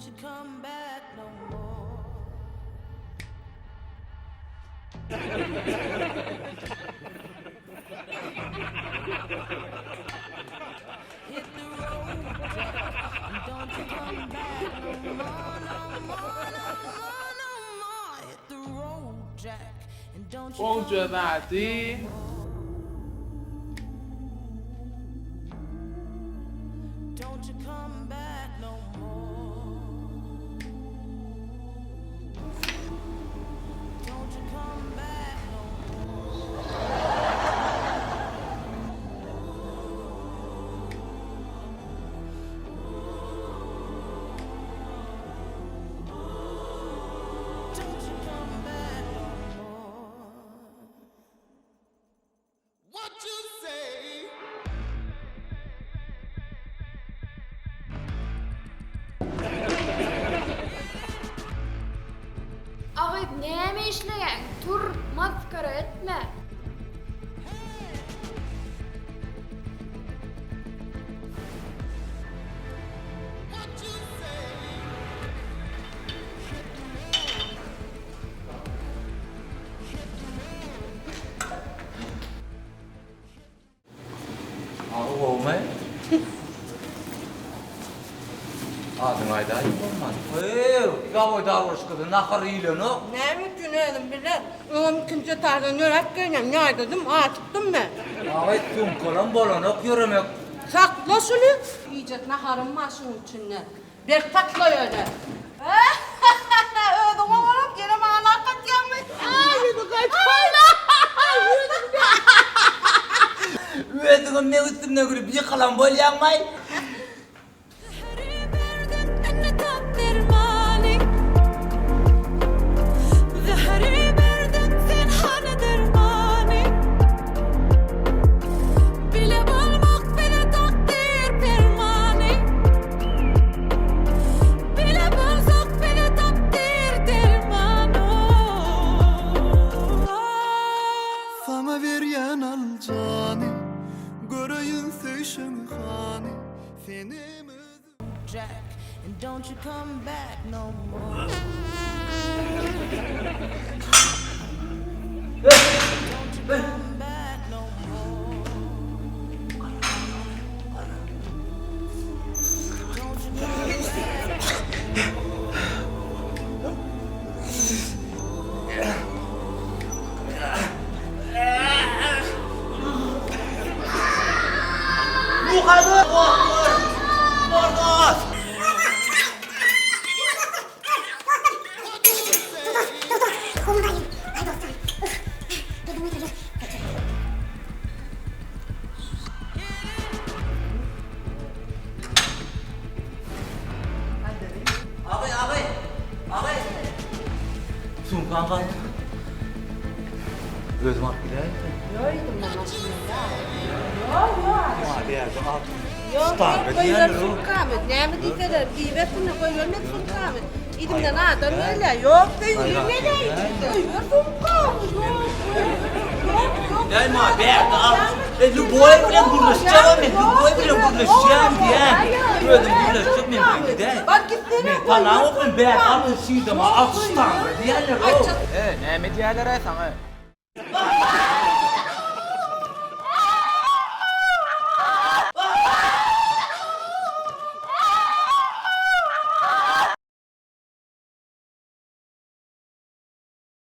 you come back no more. Hit the road, Jack, and don't you come back no more, no more, no more, no more. Hit the road, Jack, and don't you Onca come back verdi. Don't you come back no more. Don't you come back no more. Don't you come back no more. What you say? Ağayt näme işleýän? Tur, maskara etme. Olmay. Adın ayda olmaz. Gavoy darlaşkıdı, nakar iyilenu. Ne mümkün edim bilen. Oğlum kimse tarzan yörak gelem. Ne aydadım? Atıktım ben. Ağay tüm kolan bolanok yürümek. Sakla sülü. İyicek naharım maşın içinde. Bir patla öyle. Ödüm oğlum gene bana nakat yanmış. Ay yedi kaç. Üyediğim ne üstümne gülüp yıkılan bol yanmay. Sana veryen alcani, göreyim söýşeň hani, senem özüm. Jack, and don't you come back no more. Don't you come back no more. Don't you come back. Bu kadar korkmuş. Korkmuş. Ağay. Sunkan kaldı. Özüm at gidelim. Yoydum ben aslında. Yok. Hadi ya, al. Yok Stang, yok. diyen Koyuyor yok. sulkamet. Neymi dikeler. Giybetini koyuyor. Ne sulkamet. İdimden adam öyle. Yok değil. Hayır, Ne hayır. Koyuyor sulkamet. Yok. Gelme abi, al. Любой bilen gurlaşacağım ben. Любой bilen gurlaşacağım diye. Gördüm gurlaşacağım ben gide. Bak gittin. Bana o ben alın şiydama, al stanga diyenler o. Ne mi diýerler sana?